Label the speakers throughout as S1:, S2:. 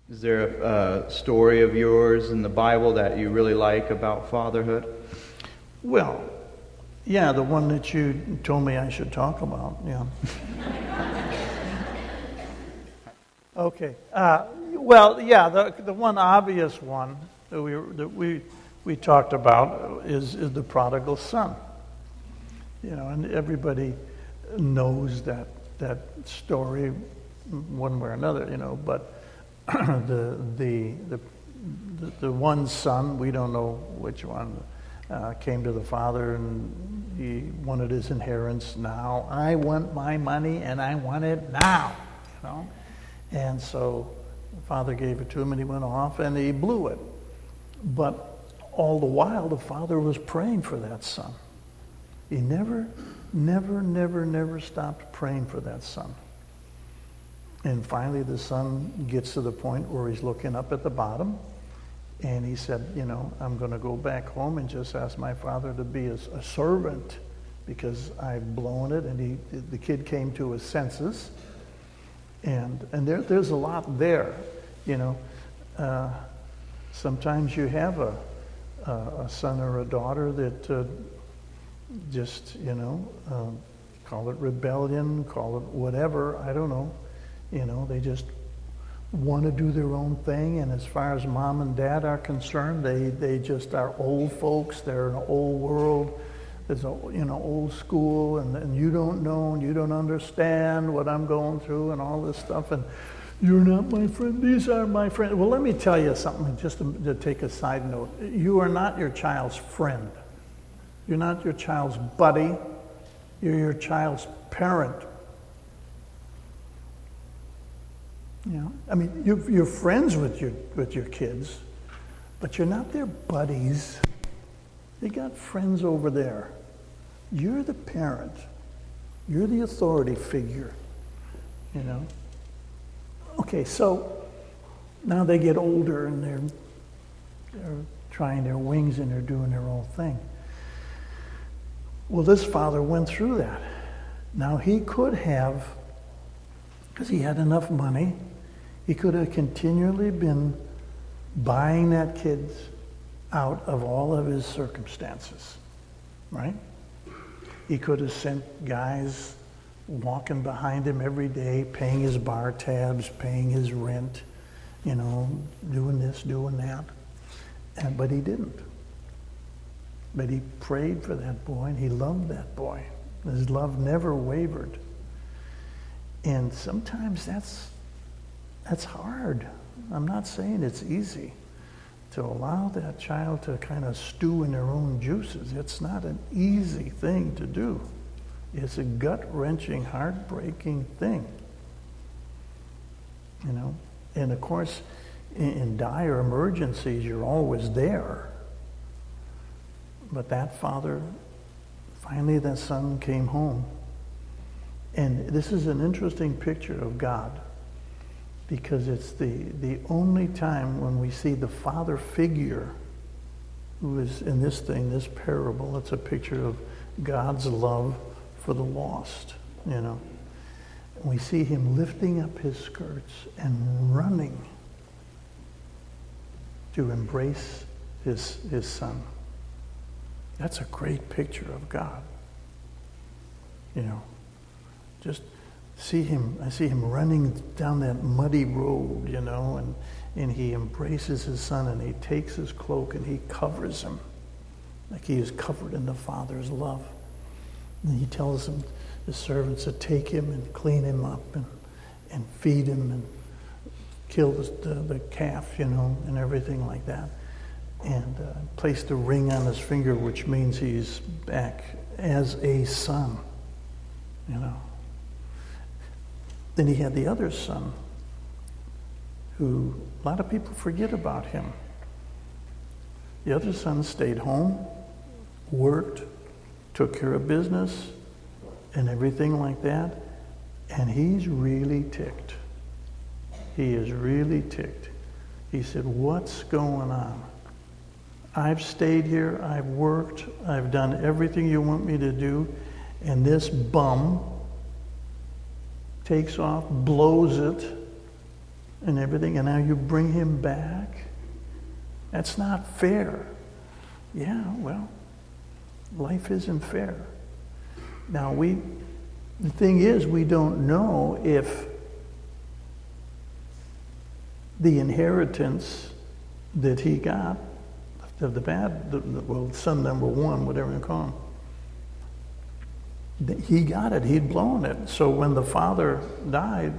S1: Is there a story of yours in the Bible that you really like about fatherhood?
S2: Well, yeah, the one that you told me I should talk about, yeah. Okay. Well, yeah, the one obvious one that we talked about is the prodigal son. You know, and everybody knows that story one way or another, you know, but the one son, we don't know which one, came to the father and he wanted his inheritance now. I want my money and I want it now, you know. And so the father gave it to him and he went off and he blew it. But all the while the father was praying for that son. He never stopped praying for that son. And finally the son gets to the point where he's looking up at the bottom and he said, you know, I'm going to go back home and just ask my father to be a servant because I've blown it. And the kid came to his senses. And there's a lot there, you know. Sometimes you have a son or a daughter that just, you know, call it rebellion, call it whatever, I don't know. You know, they just want to do their own thing, and as far as mom and dad are concerned, they just are old folks. They're in an old world. There's a, you know, old school, and you don't know, and you don't understand what I'm going through, and all this stuff. And you're not my friend. These are my friends. Well, let me tell you something, just to take a side note. You are not your child's friend. You're not your child's buddy. You're your child's parent. You know, I mean, you're friends with your kids, but you're not their buddies. They got friends over there. You're the parent. You're the authority figure, you know. Okay, so now they get older and they're trying their wings and they're doing their own thing. Well, this father went through that. Now he could have, because he had enough money, he could have continually been buying that kid out of all of his circumstances, right? He could have sent guys walking behind him every day, paying his bar tabs, paying his rent, you know, doing this, doing that. But he didn't. But he prayed for that boy, and he loved that boy. His love never wavered. And sometimes that's hard. I'm not saying it's easy to allow that child to kind of stew in their own juices. It's not an easy thing to do. It's a gut-wrenching, heartbreaking thing. You know? And of course, in dire emergencies, you're always there. But that father, finally that son came home. And this is an interesting picture of God, because it's the only time when we see the father figure who is in this thing, this parable. It's a picture of God's love for the lost, you know. And we see him lifting up his skirts and running to embrace his son. That's a great picture of God. You know, just I see him running down that muddy road, you know, and he embraces his son and he takes his cloak and he covers him like he is covered in the Father's love. And he tells him, the servants, to take him and clean him up and feed him and kill the calf, you know, and everything like that. And placed a ring on his finger, which means he's back as a son, you know. Then he had the other son, who a lot of people forget about him. The other son stayed home, worked, took care of business, and everything like that. And he's really ticked. He is really ticked. He said, "What's going on? I've stayed here, I've worked, I've done everything you want me to do, and this bum takes off, blows it, and everything, and now you bring him back? That's not fair. Yeah, well, life isn't fair. Now the thing is, we don't know if the inheritance that he got, son number one, whatever you call him, he got it, he'd blown it. So when the father died,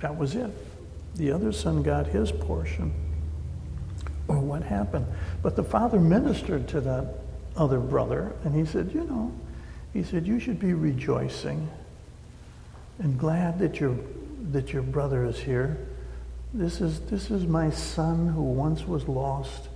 S2: that was it. The other son got his portion. Or what happened? But the father ministered to that other brother, and he said, you should be rejoicing and glad that your brother is here. This is my son who once was lost,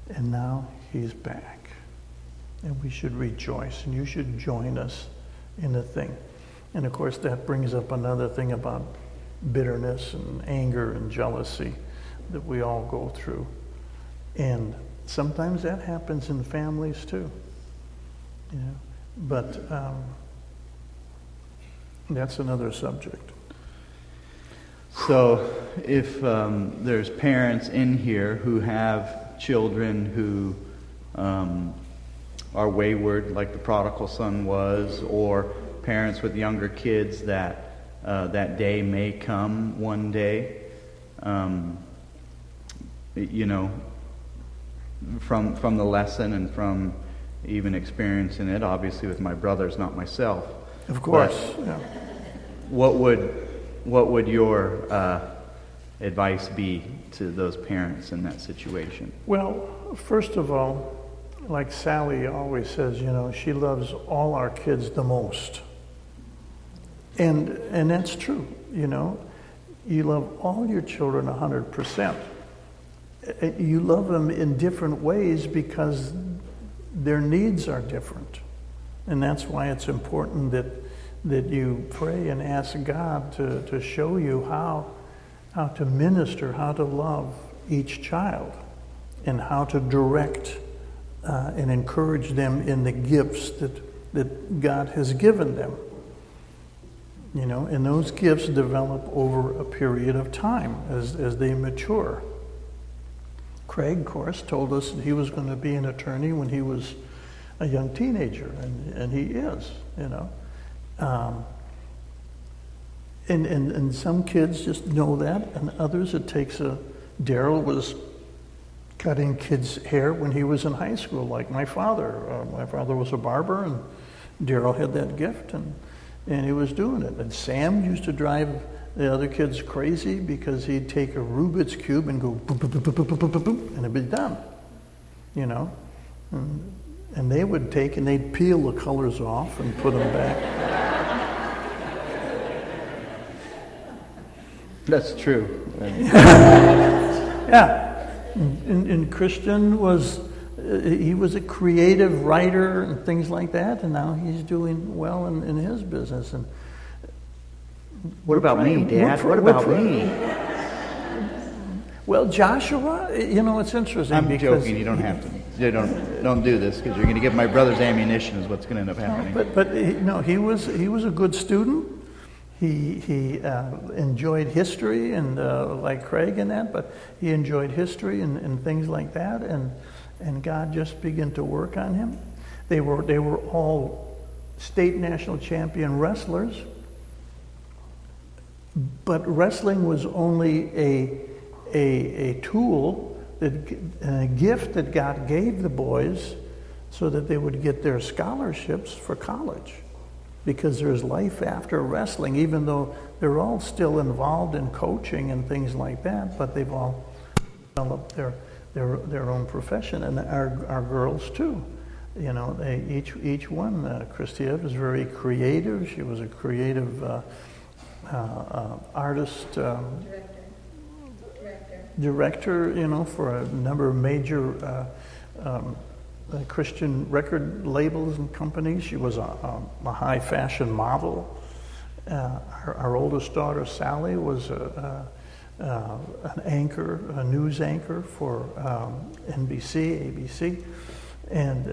S2: and now he's back. And we should rejoice, and you should join us in the thing. And of course, that brings up another thing about bitterness and anger and jealousy that we all go through. And sometimes that happens in families too. But that's another subject.
S1: So if there's parents in here who have children who are wayward, like the prodigal son was, or parents with younger kids that that day may come one day, from the lesson and from even experiencing it, obviously with my brothers, not myself.
S2: Of course. Yeah.
S1: What would your advice be to those parents in that situation?
S2: Well, first of all, like Sally always says, she loves all our kids the most. And that's true, You love all your children 100%. You love them in different ways because their needs are different. And that's why it's important that you pray and ask God to show you how to minister, how to love each child, and how to direct and encourage them in the gifts that God has given them. And those gifts develop over a period of time as they mature. Craig, of course, told us that he was going to be an attorney when he was a young teenager, and he is, And some kids just know that, and others it takes Daryl was cutting kids' hair when he was in high school, like my father. My father was a barber, and Daryl had that gift, and he was doing it. And Sam used to drive the other kids crazy because he'd take a Rubik's Cube and go boop, boop, boop, boop, boop, boop, boop, boop, and it'd be done, And they would take and they'd peel the colors off and put them back.
S1: That's true.
S2: Yeah. And Christian he was a creative writer and things like that, and now he's doing well in his business. And
S1: what about me, Dad? What about me?
S2: Well, Joshua, it's interesting.
S1: I'm joking. You don't have to. You don't do this because you're going to give my brothers ammunition. Is what's going to end up happening.
S2: But he was a good student. He enjoyed history and like Craig and that, but he enjoyed history and things like that, and God just began to work on him. They were all state national champion wrestlers, but wrestling was only a tool, a gift that God gave the boys so that they would get their scholarships for college. Because there's life after wrestling, even though they're all still involved in coaching and things like that, but they've all developed their own profession, and our girls too. They each one. Christia was very creative. She was a creative artist, director. For a number of major Christian record labels and companies. She was a high fashion model. Our oldest daughter, Sally, was an anchor, a news anchor for NBC, ABC. And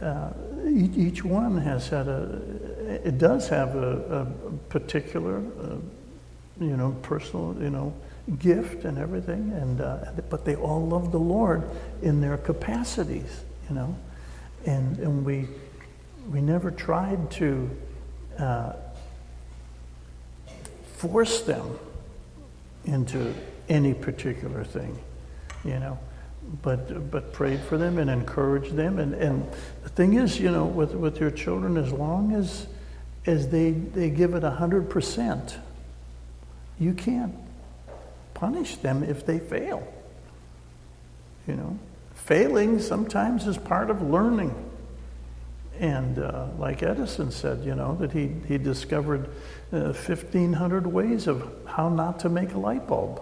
S2: each one has had it does have a particular, personal, gift and everything, but they all love the Lord in their capacities, and we never tried to force them into any particular thing, but prayed for them and encouraged them. And the thing is, with your children, as long as they give it 100%, you can't punish them if they fail. Failing sometimes is part of learning. And like Edison said, that he discovered 1,500 ways of how not to make a light bulb.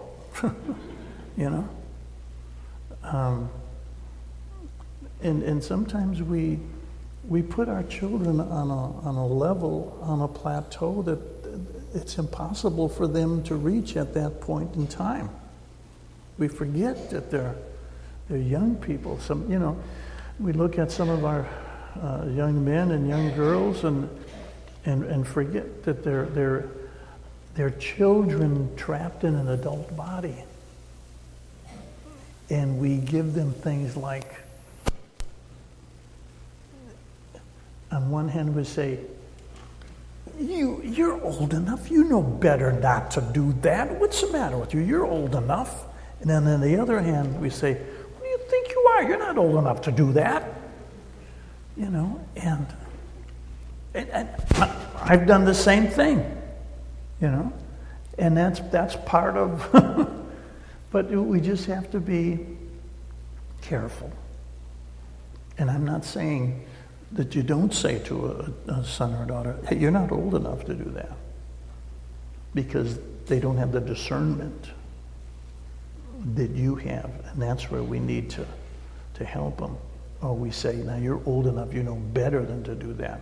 S2: And sometimes we put our children on a level, on a plateau that it's impossible for them to reach at that point in time. We forget that they're young people. We look at some of our young men and young girls and forget that they're children trapped in an adult body. And we give them things like, on one hand we say, you're old enough, you know better not to do that. What's the matter with you? You're old enough. And then on the other hand we say, who do you think you are? You're not old enough to do that. And I've done the same thing, and that's part of, but we just have to be careful. And I'm not saying that you don't say to a son or a daughter, hey, you're not old enough to do that, because they don't have the discernment that you have, and that's where we need to help them. Or we say, now you're old enough, you know better than to do that.